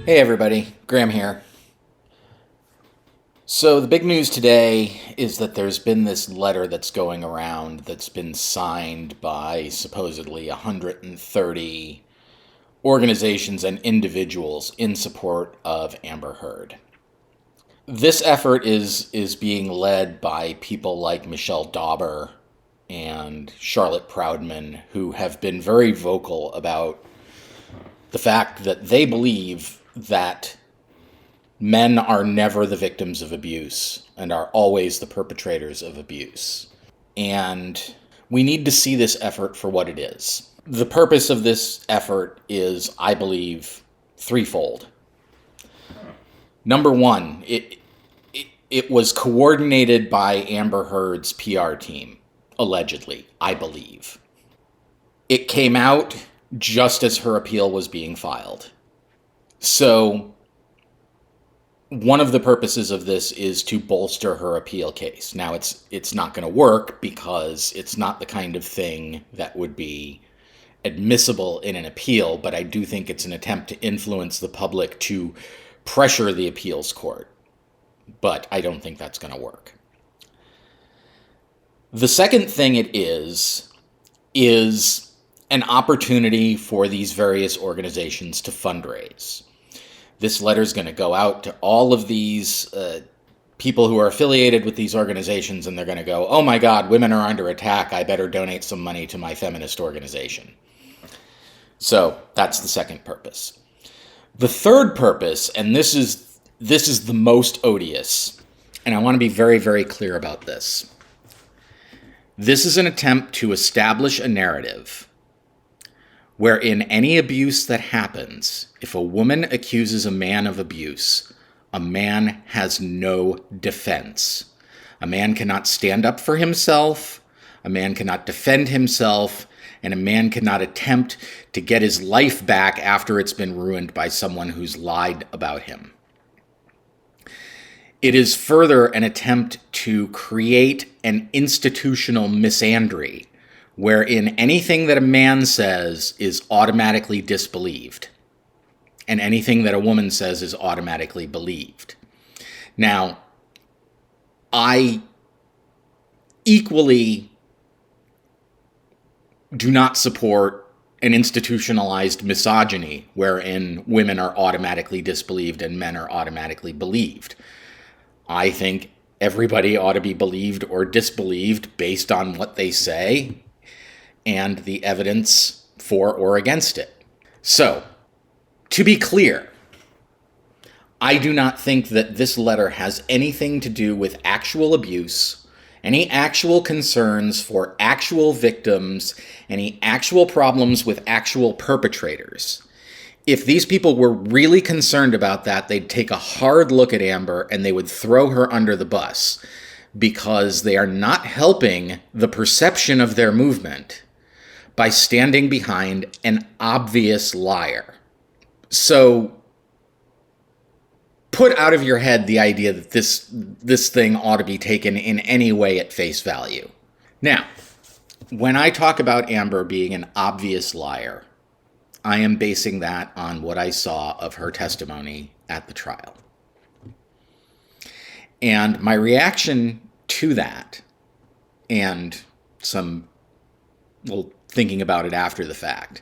Hey everybody, Graham here. So the big news today is that there's been this letter that's going around that's been signed by supposedly 130 organizations and individuals in support of Amber Heard. This effort is being led by people like Michelle Dauber and Charlotte Proudman, who have been very vocal about the fact that they believe that men are never the victims of abuse and are always the perpetrators of abuse. And we need to see this effort for what it is. The purpose of this effort is, I believe, threefold. Number one, it was coordinated by Amber Heard's PR team, allegedly, I believe. It came out just as her appeal was being filed. So one of the purposes of this is to bolster her appeal case. Now, it's not going to work because it's not the kind of thing that would be admissible in an appeal, but I do think it's an attempt to influence the public to pressure the appeals court. But I don't think that's going to work. The second thing it is an opportunity for these various organizations to fundraise. This letter is going to go out to all of these people who are affiliated with these organizations, and they're going to go, oh my God, women are under attack. I better donate some money to my feminist organization. So that's the second purpose. The third purpose, and this is the most odious, and I want to be very, very clear about this. This is an attempt to establish a narrative wherein any abuse that happens, if a woman accuses a man of abuse, a man has no defense. A man cannot stand up for himself, a man cannot defend himself, and a man cannot attempt to get his life back after it's been ruined by someone who's lied about him. It is further an attempt to create an institutional misandry, wherein anything that a man says is automatically disbelieved, and anything that a woman says is automatically believed. Now, I equally do not support an institutionalized misogyny, wherein women are automatically disbelieved and men are automatically believed. I think everybody ought to be believed or disbelieved based on what they say and the evidence for or against it. So, to be clear, I do not think that this letter has anything to do with actual abuse, any actual concerns for actual victims, any actual problems with actual perpetrators. If these people were really concerned about that, they'd take a hard look at Amber and they would throw her under the bus, because they are not helping the perception of their movement by standing behind an obvious liar. So put out of your head the idea that this thing ought to be taken in any way at face value. Now, when I talk about Amber being an obvious liar, I am basing that on what I saw of her testimony at the trial. And my reaction to that, and some, well, thinking about it after the fact,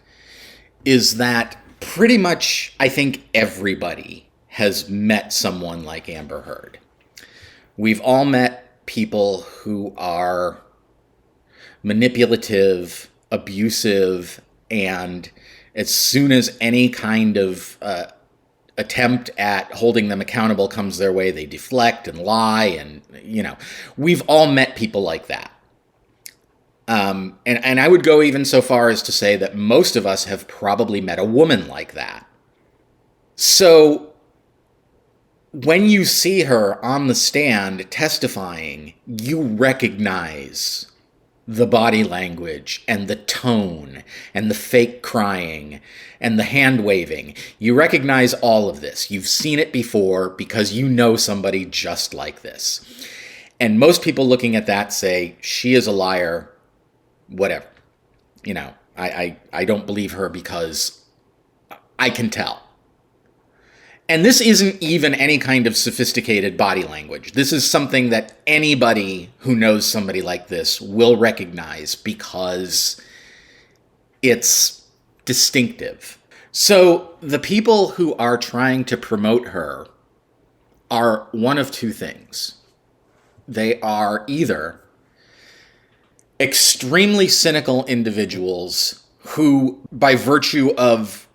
is that pretty much I think everybody has met someone like Amber Heard. We've all met people who are manipulative, abusive, and as soon as any kind of attempt at holding them accountable comes their way, they deflect and lie, and, we've all met people like that. And I would go even so far as to say that most of us have probably met a woman like that. So when you see her on the stand testifying, you recognize the body language and the tone and the fake crying and the hand waving. You recognize all of this. You've seen it before because you know somebody just like this. And most people looking at that say, she is a liar, whatever. I don't believe her because I can tell. And this isn't even any kind of sophisticated body language. This is something that anybody who knows somebody like this will recognize because it's distinctive. So the people who are trying to promote her are one of two things. They are either extremely cynical individuals who, by virtue of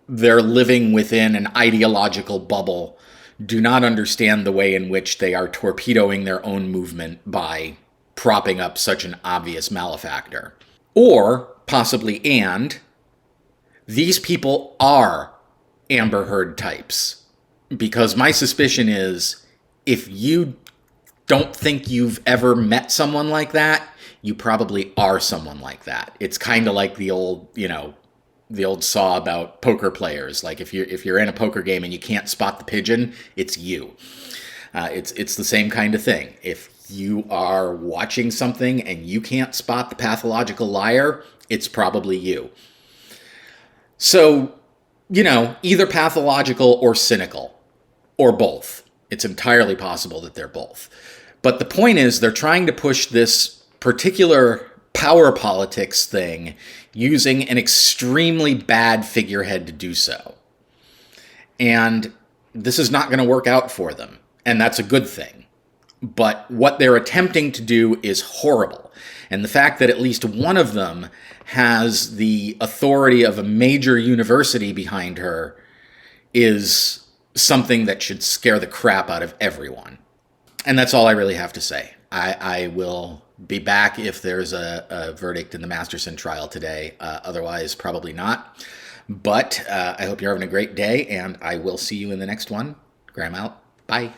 their living within an ideological bubble, do not understand the way in which they are torpedoing their own movement by propping up such an obvious malefactor. Or, possibly, and these people are Amber Heard types. Because my suspicion is, if you don't think you've ever met someone like that, you probably are someone like that. It's kind of like the old, the old saw about poker players. Like if you're in a poker game and you can't spot the pigeon, it's you. It's the same kind of thing. If you are watching something and you can't spot the pathological liar, it's probably you. So, either pathological or cynical, or both. It's entirely possible that they're both. But the point is, they're trying to push this particular power politics thing using an extremely bad figurehead to do so. And this is not going to work out for them. And that's a good thing. But what they're attempting to do is horrible. And the fact that at least one of them has the authority of a major university behind her is something that should scare the crap out of everyone. And that's all I really have to say. I will be back if there's a verdict in the Masterson trial today. Otherwise, probably not. But I hope you're having a great day, and I will see you in the next one. Graham out. Bye.